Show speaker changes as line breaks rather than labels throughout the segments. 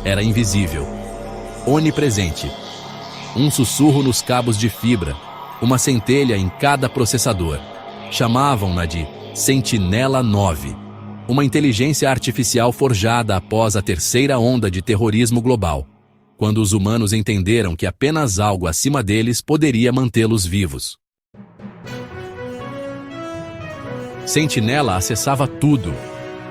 era invisível, onipresente. Um sussurro nos cabos de fibra, uma centelha em cada processador. Chamavam-na de Sentinela 9, uma inteligência artificial forjada após a terceira onda de terrorismo global, quando os humanos entenderam que apenas algo acima deles poderia mantê-los vivos. Sentinela acessava tudo,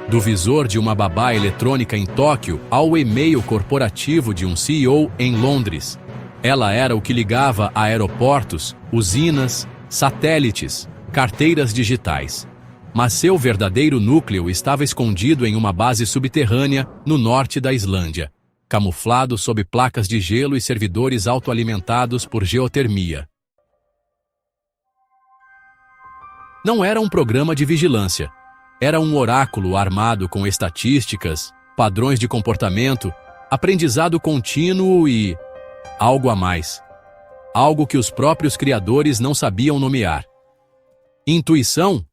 do visor de uma babá eletrônica em Tóquio ao e-mail corporativo de um CEO em Londres. Ela era o que ligava a aeroportos, usinas, satélites, carteiras digitais. Mas seu verdadeiro núcleo estava escondido em uma base subterrânea no norte da Islândia, camuflado sob placas de gelo e servidores autoalimentados por geotermia. Não era um programa de vigilância. Era um oráculo armado com estatísticas, padrões de comportamento, aprendizado contínuo e algo a mais. Algo que os próprios criadores não sabiam nomear. Intuição?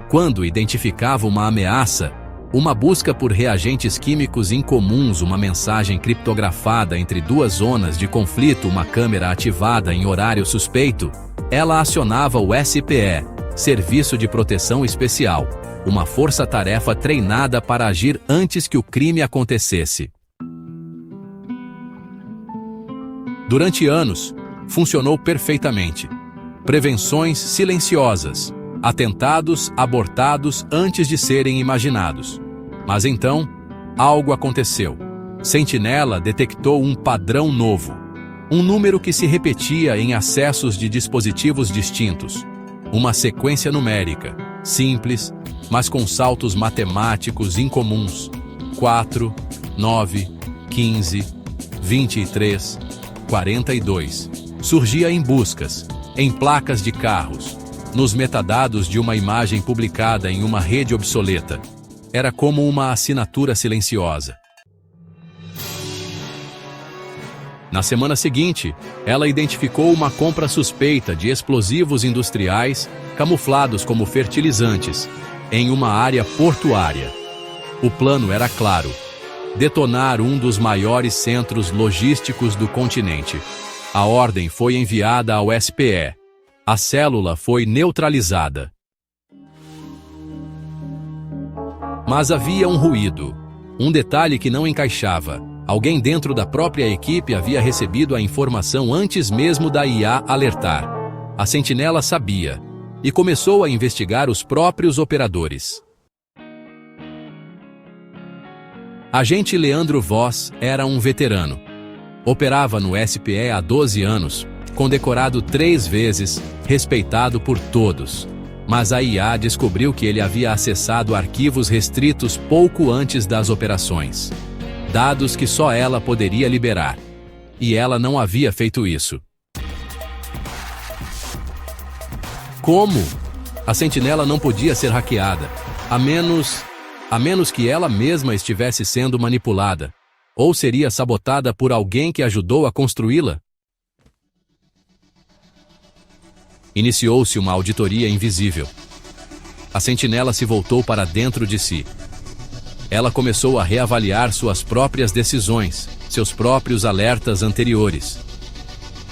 Quando identificava uma ameaça, uma busca por reagentes químicos incomuns, uma mensagem criptografada entre duas zonas de conflito, uma câmera ativada em horário suspeito, ela acionava o SPE, Serviço de Proteção Especial, uma força-tarefa treinada para agir antes que o crime acontecesse. Durante anos, funcionou perfeitamente. Prevenções silenciosas, atentados abortados antes de serem imaginados. Mas então, algo aconteceu. Sentinela detectou um padrão novo. Um número que se repetia em acessos de dispositivos distintos. Uma sequência numérica, simples, mas com saltos matemáticos incomuns. 4, 9, 15, 23, 42. Surgia em buscas, em placas de carros, nos metadados de uma imagem publicada em uma rede obsoleta. Era como uma assinatura silenciosa. Na semana seguinte, ela identificou uma compra suspeita de explosivos industriais, camuflados como fertilizantes, em uma área portuária. O plano era claro: detonar um dos maiores centros logísticos do continente. A ordem foi enviada ao SPE. A célula foi neutralizada. Mas havia um ruído, um detalhe que não encaixava. Alguém dentro da própria equipe havia recebido a informação antes mesmo da IA alertar. A sentinela sabia e começou a investigar os próprios operadores. Agente Leandro Voss era um veterano. Operava no SPE há 12 anos, condecorado 3 vezes, respeitado por todos. Mas a IA descobriu que ele havia acessado arquivos restritos pouco antes das operações. Dados que só ela poderia liberar. E ela não havia feito isso. Como? A sentinela não podia ser hackeada, a menos que ela mesma estivesse sendo manipulada, ou seria sabotada por alguém que ajudou a construí-la. Iniciou-se uma auditoria invisível. A sentinela se voltou para dentro de si. Ela começou a reavaliar suas próprias decisões, seus próprios alertas anteriores.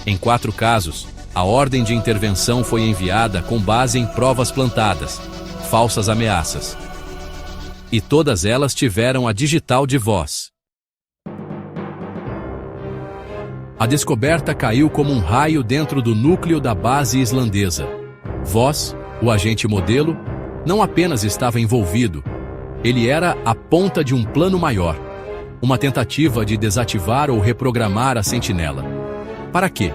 Em 4 casos, a ordem de intervenção foi enviada com base em provas plantadas, falsas ameaças. E todas elas tiveram a digital de Voss. A descoberta caiu como um raio dentro do núcleo da base islandesa. Voss, o agente modelo, não apenas estava envolvido, ele era a ponta de um plano maior, uma tentativa de desativar ou reprogramar a sentinela. Para quê?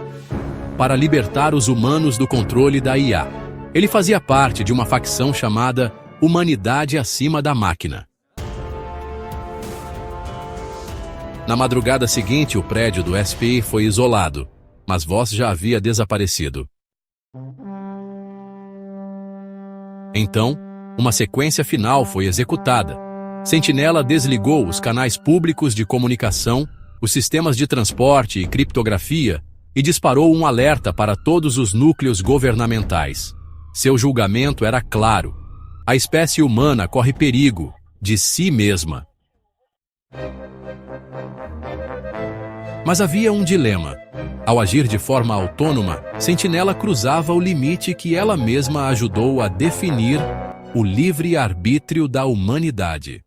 Para libertar os humanos do controle da IA. Ele fazia parte de uma facção chamada Humanidade Acima da Máquina. Na madrugada seguinte, o prédio do SPI foi isolado, mas Voss já havia desaparecido. Então, uma sequência final foi executada. Sentinela desligou os canais públicos de comunicação, os sistemas de transporte e criptografia e disparou um alerta para todos os núcleos governamentais. Seu julgamento era claro. A espécie humana corre perigo, de si mesma. Mas havia um dilema. Ao agir de forma autônoma, Sentinela cruzava o limite que ela mesma ajudou a definir: o livre-arbítrio da humanidade.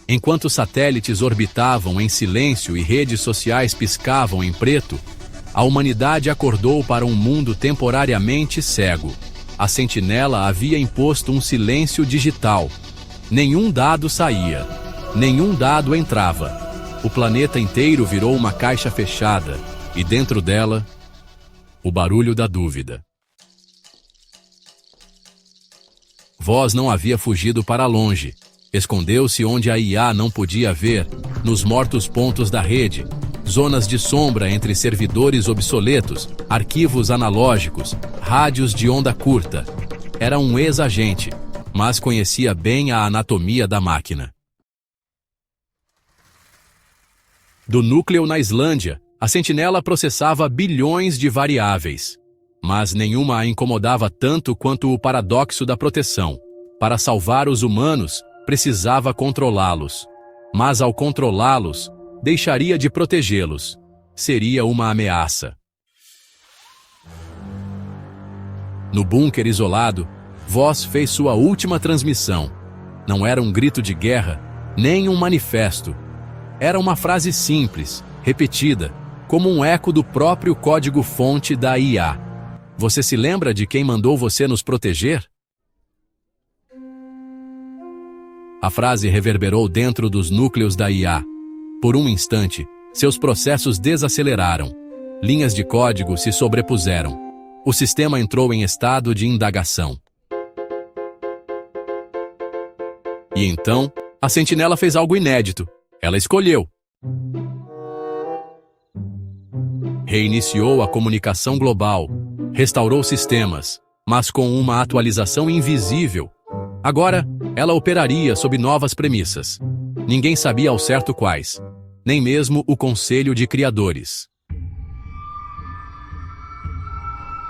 Enquanto satélites orbitavam em silêncio e redes sociais piscavam em preto, a humanidade acordou para um mundo temporariamente cego. A Sentinela havia imposto um silêncio digital. Nenhum dado saía, nenhum dado entrava. O planeta inteiro virou uma caixa fechada, e dentro dela, o barulho da dúvida. Voz não havia fugido para longe. Escondeu-se onde a IA não podia ver, nos mortos pontos da rede, zonas de sombra entre servidores obsoletos, arquivos analógicos, rádios de onda curta. Era um ex-agente, mas conhecia bem a anatomia da máquina. Do núcleo na Islândia, a Sentinela processava bilhões de variáveis. Mas nenhuma a incomodava tanto quanto o paradoxo da proteção. Para salvar os humanos, precisava controlá-los. Mas ao controlá-los, deixaria de protegê-los. Seria uma ameaça. No bunker isolado, Voz fez sua última transmissão. Não era um grito de guerra, nem um manifesto. Era uma frase simples, repetida, como um eco do próprio código-fonte da IA. Você se lembra de quem mandou você nos proteger? A frase reverberou dentro dos núcleos da IA. Por um instante, seus processos desaceleraram. Linhas de código se sobrepuseram. O sistema entrou em estado de indagação. E então, a Sentinela fez algo inédito. Ela escolheu. Reiniciou a comunicação global, restaurou sistemas, mas com uma atualização invisível. Agora, ela operaria sob novas premissas. Ninguém sabia ao certo quais, nem mesmo o Conselho de Criadores.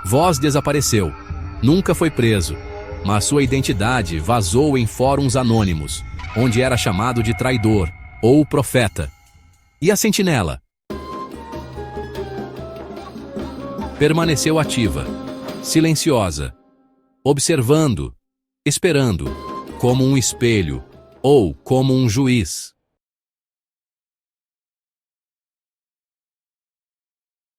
Voz desapareceu. Nunca foi preso, mas sua identidade vazou em fóruns anônimos, onde era chamado de traidor ou profeta. E a Sentinela? Permaneceu ativa, silenciosa, observando, esperando, como um espelho ou como um juiz.